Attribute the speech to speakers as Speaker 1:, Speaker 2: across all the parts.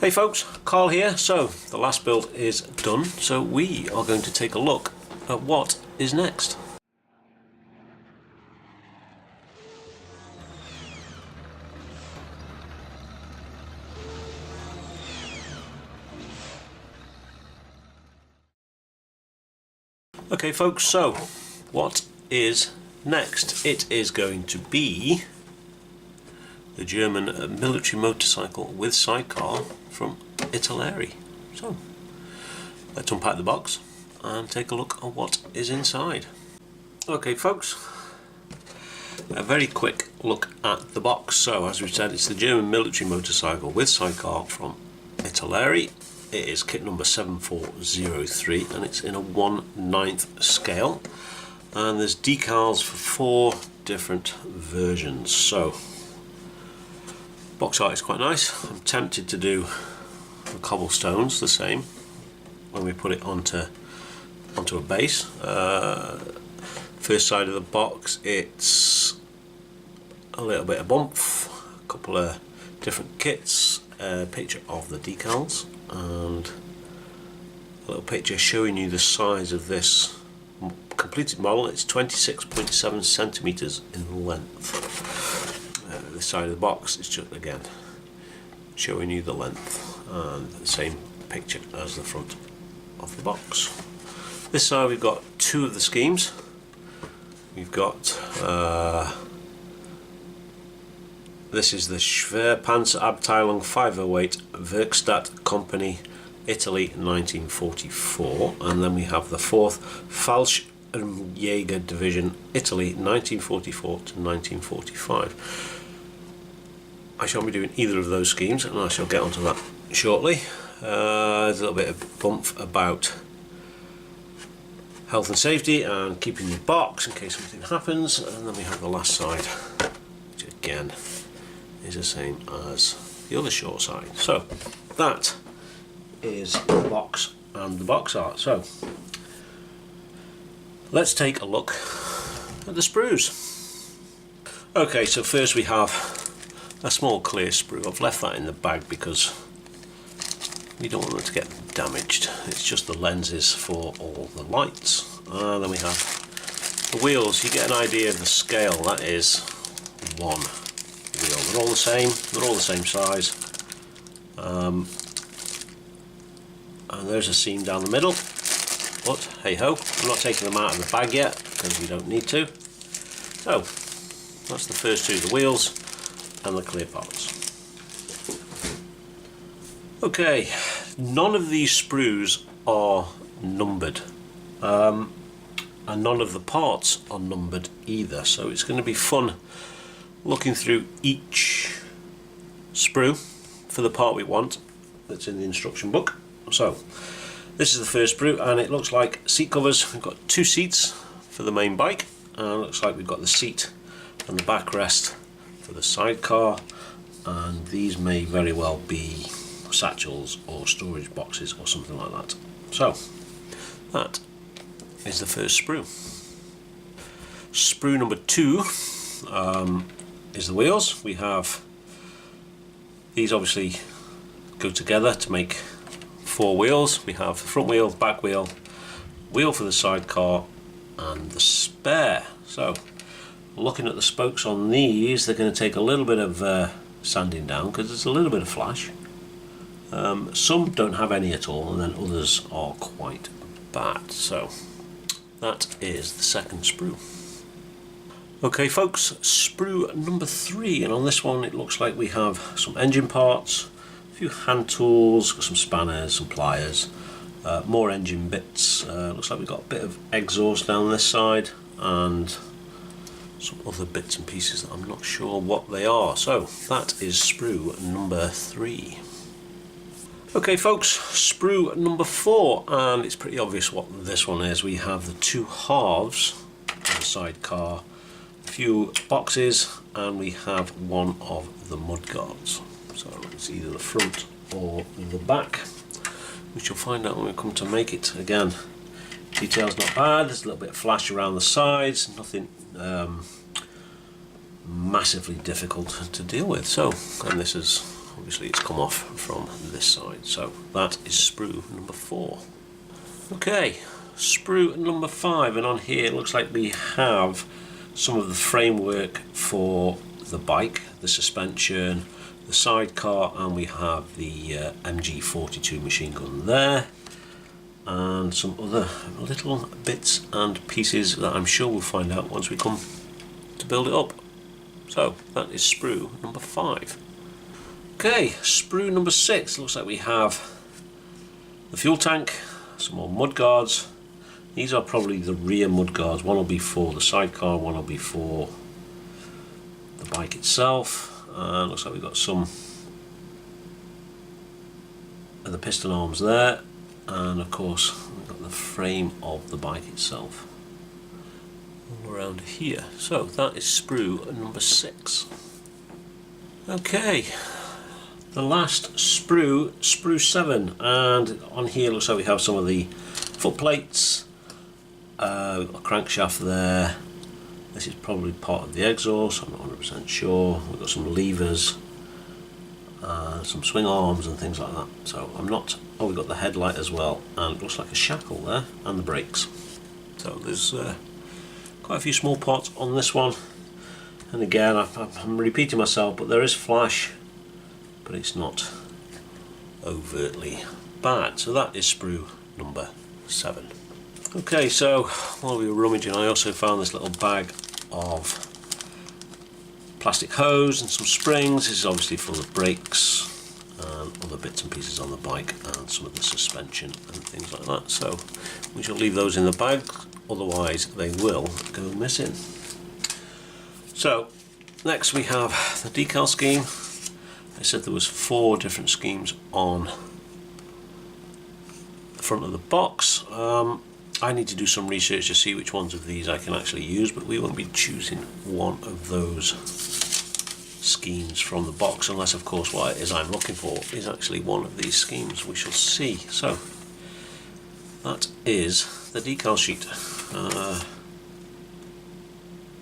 Speaker 1: Hey folks, Carl here. So the last build is done, so we are going to take a look at what is next. Okay folks, so what is next? It is going to be the German military motorcycle with sidecar from Italeri. So let's unpack the box and take a look at what is inside. Okay folks, a very quick look at the box. So as we said, it's the German military motorcycle with sidecar from Italeri. It is kit number 7403 and it's in a 1/9 scale, and there's decals for 4 different versions. So box art is quite nice. I'm tempted to do the cobblestones the same when we put it onto a base. First side of the box, it's a little bit of bump, a couple of different kits, a picture of the decals, and a little picture showing you the size of this completed model. It's 26.7 centimeters in length. This side of the box is just again showing you the length, and the same picture as the front of the box. This side we've got 2 of the schemes. We've got this is the Schwerpanzerabteilung 508 Werkstatt Company, Italy 1944, and then we have the 4th Fallschirmjäger Division, Italy 1944 to 1945. I shan't be doing either of those schemes, and I shall get onto that shortly. There's a little bit of bump about health and safety and keeping your box in case something happens, and then we have the last side, which again is the same as the other short side. So that is the box and the box art. So let's take a look at the sprues. Okay, so first we have a small clear sprue. I've left that in the bag because we don't want it to get damaged. It's just the lenses for all the lights. Then we have the wheels. You get an idea of the scale. That is 1 wheel. They're all the same. They're all the same size. And there's a seam down the middle. But hey ho, I'm not taking them out of the bag yet because we don't need to. So that's the first 2, the wheels and the clear parts. Okay, none of these sprues are numbered, and none of the parts are numbered either, so it's going to be fun looking through each sprue for the part we want that's in the instruction book. So this is the first sprue, and it looks like seat covers. We've got 2 seats for the main bike, and it looks like we've got the seat and the backrest for the sidecar, and these may very well be satchels or storage boxes or something like that. So that is the first sprue. Sprue number 2 is the wheels. We have these obviously go together to make 4 wheels. We have the front wheel, back wheel, wheel for the sidecar, and the spare. So looking at the spokes on these, they're going to take a little bit of sanding down because there's a little bit of flash. Some don't have any at all, and then others are quite bad. So that is the second sprue. Okay folks, sprue number 3, and on this one it looks like we have some engine parts, a few hand tools, got some spanners, some pliers, more engine bits. Looks like we've got a bit of exhaust down this side and some other bits and pieces that I'm not sure what they are. So that is sprue number 3. Okay folks, sprue number 4, and it's pretty obvious what this one is. We have the 2 halves of the sidecar, a few boxes, and we have one of the mudguards. So it's either the front or the back. We shall find out when we come to make it. Again, detail's not bad. There's a little bit of flash around the sides, nothing massively difficult to deal with. So, and this is obviously it's come off from this side. So that is sprue number 4. Okay, sprue number 5, and on here it looks like we have some of the framework for the bike, the suspension, the sidecar, and we have the MG42 machine gun there, and some other little bits and pieces that I'm sure we'll find out once we come to build it up. So that is sprue number 5. Okay, sprue number 6, looks like we have the fuel tank, some more mud guards. These are probably the rear mud guards. One will be for the sidecar, one will be for the bike itself. Looks like we've got some of the piston arms there, and of course we've got the frame of the bike itself all around here. So that is sprue number 6. Okay, the last sprue, sprue 7, and on here looks like we have some of the foot plates, a crankshaft there. This is probably part of the exhaust, I'm not 100% sure. We've got some levers, some swing arms and things like that. So I'm not, oh, we've got the headlight as well, and it looks like a shackle there, and the brakes. So there's quite a few small parts on this one. And again, I'm repeating myself, but there is flash, but it's not overtly bad. So that is sprue number 7. Okay, so while we were rummaging, I also found this little bag of plastic hose and some springs. This is obviously for the brakes and other bits and pieces on the bike, and some of the suspension and things like that. So we shall leave those in the bag, otherwise they will go missing. So next we have the decal scheme. I said there was 4 different schemes on the front of the box. I need to do some research to see which ones of these I can actually use, but we won't be choosing one of those schemes from the box, unless of course what it is I'm looking for is actually one of these schemes. We shall see. So that is the decal sheet,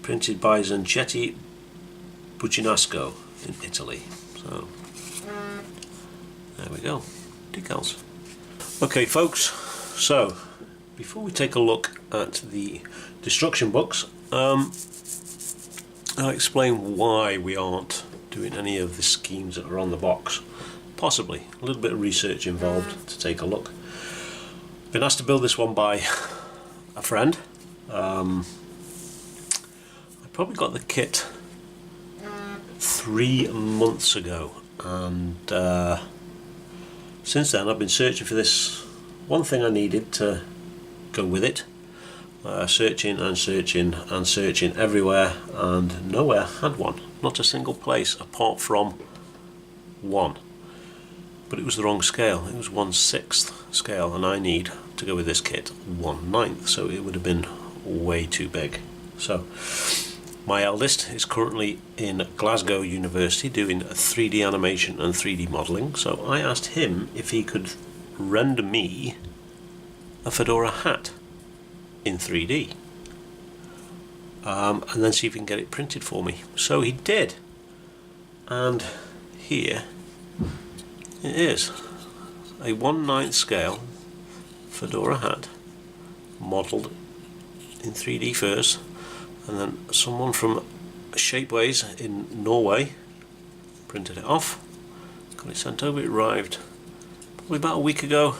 Speaker 1: printed by Zangetti Buccinasco in Italy. So there we go, decals. Okay folks, so before we take a look at the destruction books, I'll explain why we aren't doing any of the schemes that are on the box. Possibly a little bit of research involved to take a look. Been asked to build this one by a friend. I probably got the kit 3 months ago, and since then I've been searching for this one thing I needed to go with it, searching and searching and searching everywhere, and nowhere had one. Not a single place apart from one. But it was the wrong scale. It was 1/6 scale, and I need to go with this kit 1/9, so it would have been way too big. So my eldest is currently in Glasgow University doing 3D animation and 3D modelling, so I asked him if he could render me a fedora hat in 3D, and then see if he can get it printed for me. So he did, and here it is, a 1/9 scale fedora hat modelled in 3D first, and then someone from Shapeways in Norway printed it off, got it sent over. It arrived probably about a week ago.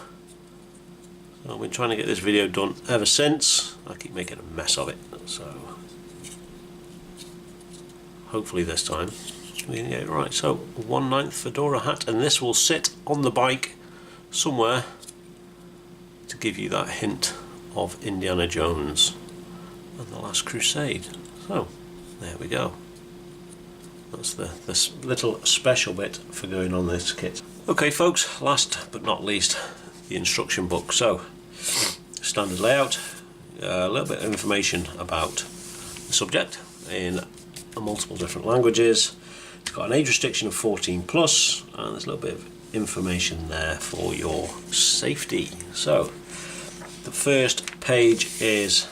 Speaker 1: So I've been trying to get this video done ever since. I keep making a mess of it, so hopefully this time we can get it right. So 1/9 fedora hat, and this will sit on the bike somewhere to give you that hint of Indiana Jones and the Last Crusade. So there we go. That's this little special bit for going on this kit. Okay folks, last but not least, the instruction book. So standard layout, a little bit of information about the subject in multiple different languages. It's got an age restriction of 14 plus, and there's a little bit of information there for your safety. So the first page is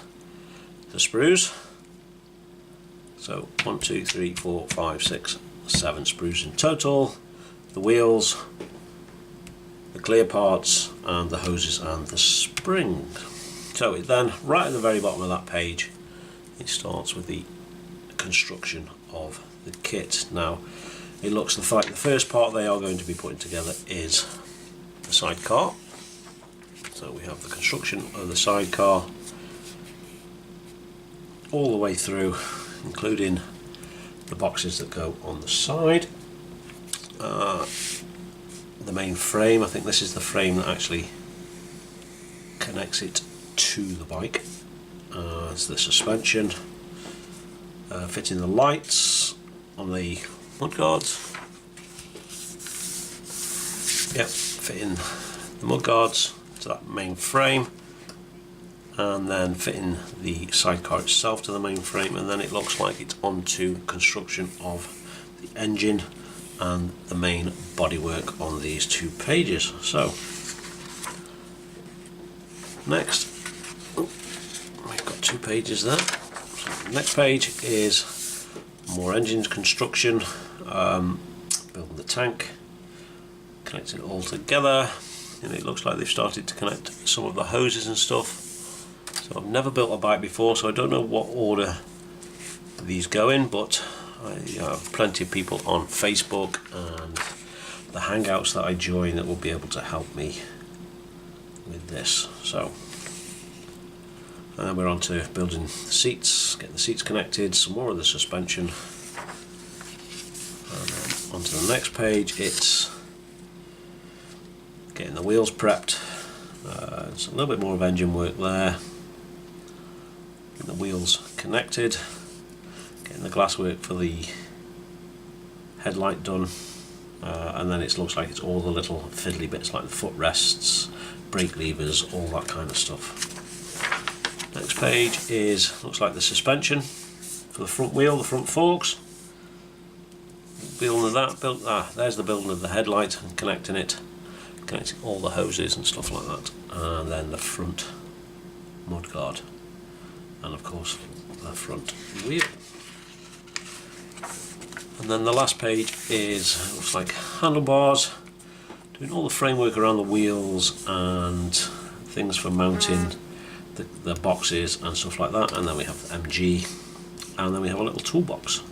Speaker 1: the sprues. So 1, 2, 3, 4, 5, 6, 7 sprues in total. the wheels, the clear parts, and the hoses and the springs. So it then, right at the very bottom of that page, it starts with the construction of the kit. Now it looks like the first part they are going to be putting together is the sidecar. So we have the construction of the sidecar all the way through, including the boxes that go on the side. The main frame, I think this is the frame that actually connects it to the bike. It's the suspension, fitting the lights on the mudguards. Yep, fitting the mudguards to that main frame, and then fitting the sidecar itself to the main frame, and then it looks like it's onto construction of the engine and the main bodywork on these 2 pages. So next, we've got 2 pages there. So the next page is more engines construction, building the tank, connecting it all together, and it looks like they've started to connect some of the hoses and stuff. So I've never built a bike before, so I don't know what order these go in, but I have plenty of people on Facebook and the Hangouts that I join that will be able to help me with this. So, and then we're on to building the seats, getting the seats connected, some more of the suspension, and then onto the next page it's getting the wheels prepped. There's a little bit more of engine work there, getting the wheels connected, getting the glass work for the headlight done, and then it looks like it's all the little fiddly bits like the footrests, brake levers, all that kind of stuff. Next page is, looks like the suspension for the front wheel, the front forks. Building of that, there's the building of the headlight and connecting all the hoses and stuff like that, and then the front mudguard, and of course the front wheel. And then the last page is, looks like handlebars, doing all the framework around the wheels and things for mounting the boxes and stuff like that. And then we have the MG, and then we have a little toolbox.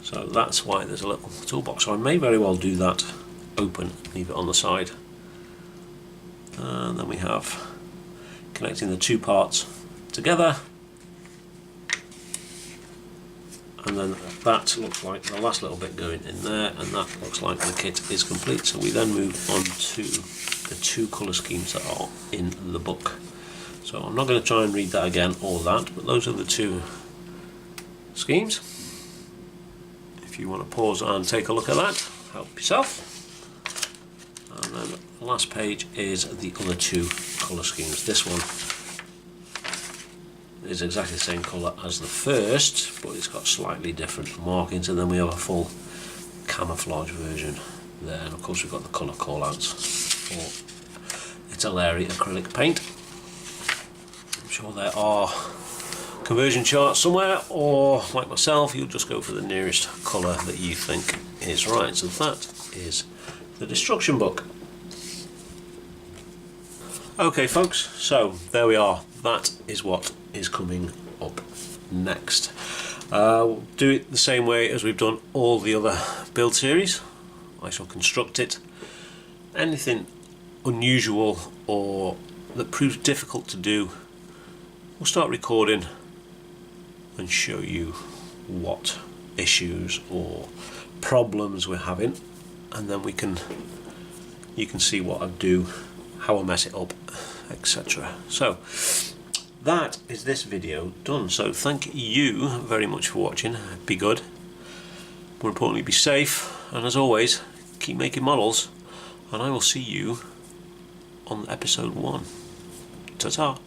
Speaker 1: So that's why there's a little toolbox. So I may very well do that open, leave it on the side. And then we have connecting the 2 parts together. And then that looks like the last little bit going in there, and that looks like the kit is complete. So we then move on to the 2 colour schemes that are in the book. So I'm not going to try and read that again or that, but those are the 2 schemes. If you want to pause and take a look at that, help yourself. And then the last page is the other 2 colour schemes. This one is exactly the same colour as the first, but it's got slightly different markings, and then we have a full camouflage version there, and of course we've got the colour call-outs for Italeri acrylic paint. I'm sure there are conversion charts somewhere, or like myself you'll just go for the nearest colour that you think is right. So that is the Destruction book. Okay folks, so there we are. That is what is coming up next. We'll do it the same way as we've done all the other build series. I shall construct it. Anything unusual or that proves difficult to do, we'll start recording and show you what issues or problems we're having, and then you can see what I do, how I mess it up, etc. So that is this video done. So thank you very much for watching. Be good, more importantly be safe, and as always keep making models, and I will see you on episode 1. Ta-ta.